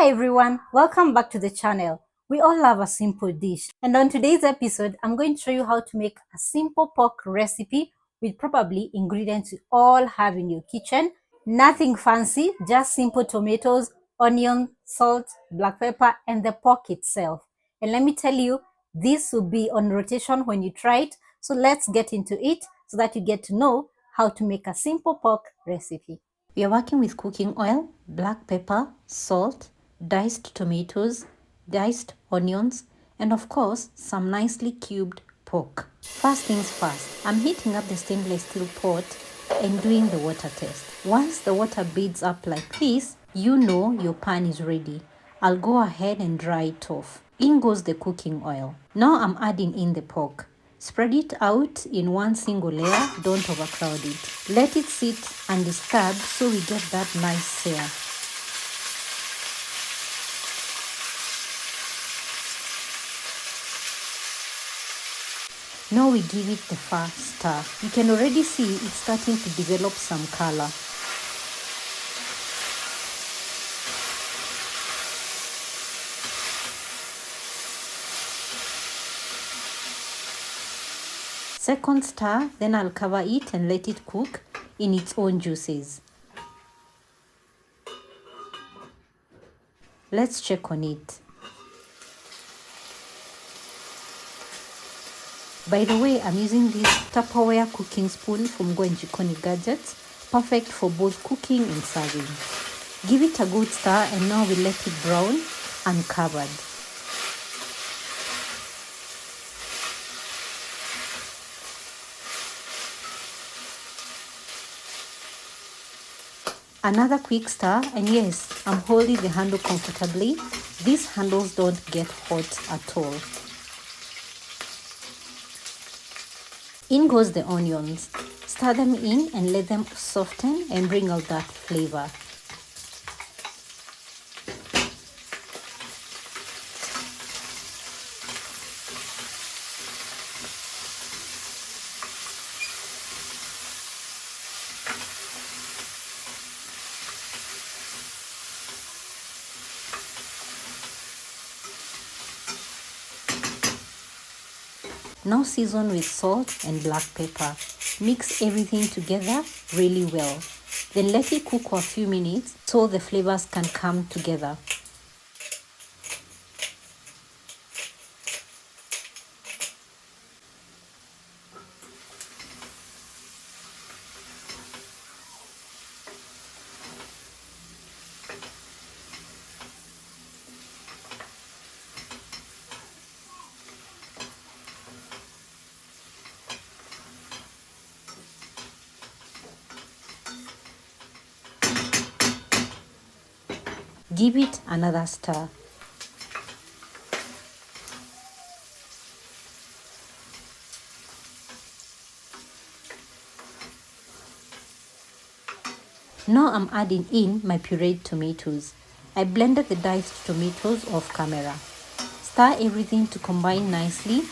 Hi everyone, welcome back to the channel. We all love a simple dish, and on today's episode I'm going to show you how to make a simple pork recipe with probably ingredients you all have in your kitchen. Nothing fancy, just simple tomatoes, onion, salt, black pepper, and the pork itself. And let me tell you, this will be on rotation when you try it. So let's get into it so that you get to know how to make a simple pork recipe. We are working with cooking oil, black pepper, salt, diced tomatoes, diced onions, and of course, some nicely cubed pork. First things first, I'm heating up the stainless steel pot and doing the water test. Once the water beads up like this, you know your pan is ready. I'll go ahead and dry it off. In goes the cooking oil. Now I'm adding in the pork. Spread it out in one single layer, don't overcrowd it. Let it sit undisturbed so we get that nice sear. Now we give it the first stir. You can already see it's starting to develop some color. Second stir, then I'll cover it and let it cook in its own juices. Let's check on it. By the way, I'm using this Tupperware cooking spoon from Go and Jikoni Gadgets, perfect for both cooking and serving. Give it a good stir and now we let it brown uncovered. Another quick stir, and yes, I'm holding the handle comfortably. These handles don't get hot at all. In goes the onions. Stir them in and let them soften and bring out that flavor. Now season with salt and black pepper. Mix everything together really well. Then let it cook for a few minutes so the flavors can come together. Give it another stir. Now I'm adding in my pureed tomatoes. I blended the diced tomatoes off camera. Stir everything to combine nicely,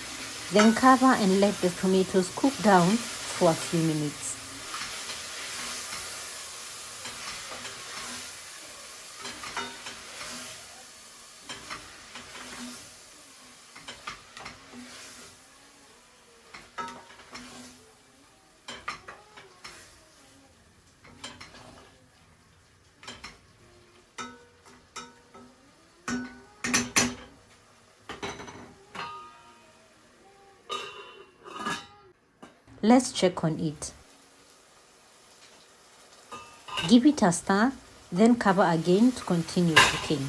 then cover and let the tomatoes cook down for a few minutes. Let's check on it. Give it a stir, then cover again to continue cooking.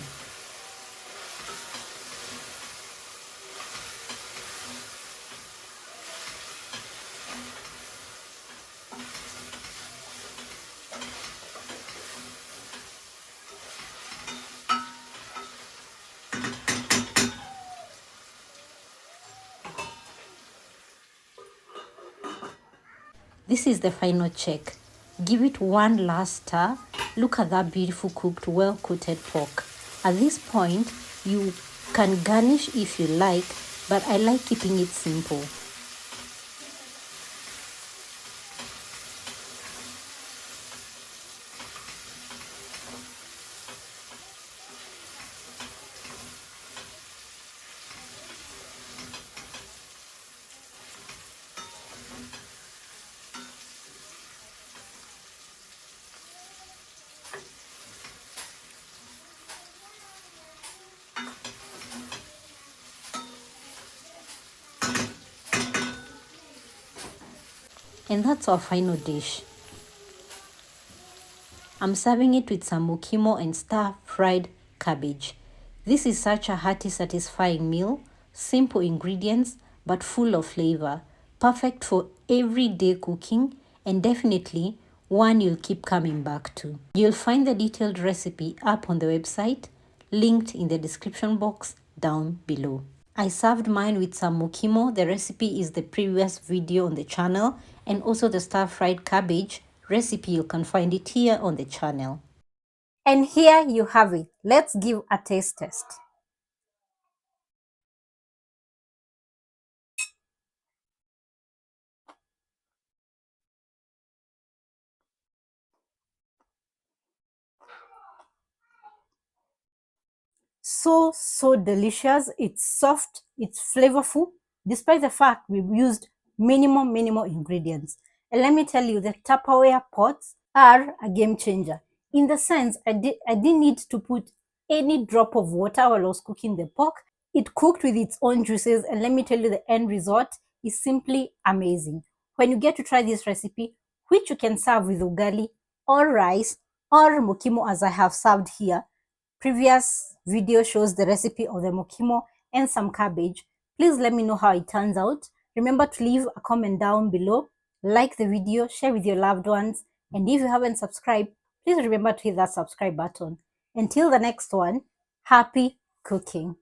This is the final check. Give it one last stir. Look at that beautiful cooked, well-coated pork. At this point, you can garnish if you like, but I like keeping it simple. And that's our final dish. I'm serving it with some mokimo and stir-fried cabbage. This is such a hearty, satisfying meal, simple ingredients but full of flavor, perfect for everyday cooking and definitely one you'll keep coming back to. You'll find the detailed recipe up on the website, linked in the description box down below. I served mine with some mokimo. The recipe is the previous video on the channel, and also the stir-fried cabbage recipe, you can find it here on the channel. And here you have it. Let's give a taste test. So delicious. It's soft, it's flavorful, despite the fact we've used minimum ingredients. And let me tell you, the Tupperware pots are a game changer. In the sense, I didn't need to put any drop of water while I was cooking the pork. It cooked with its own juices, and let me tell you, the end result is simply amazing. When you get to try this recipe, which you can serve with ugali or rice or mokimo as I have served here, previous video shows the recipe of the mokimo and some cabbage. Please let me know how it turns out. Remember to leave a comment down below, like the video, share with your loved ones, and if you haven't subscribed, please remember to hit that subscribe button. Until the next one, happy cooking.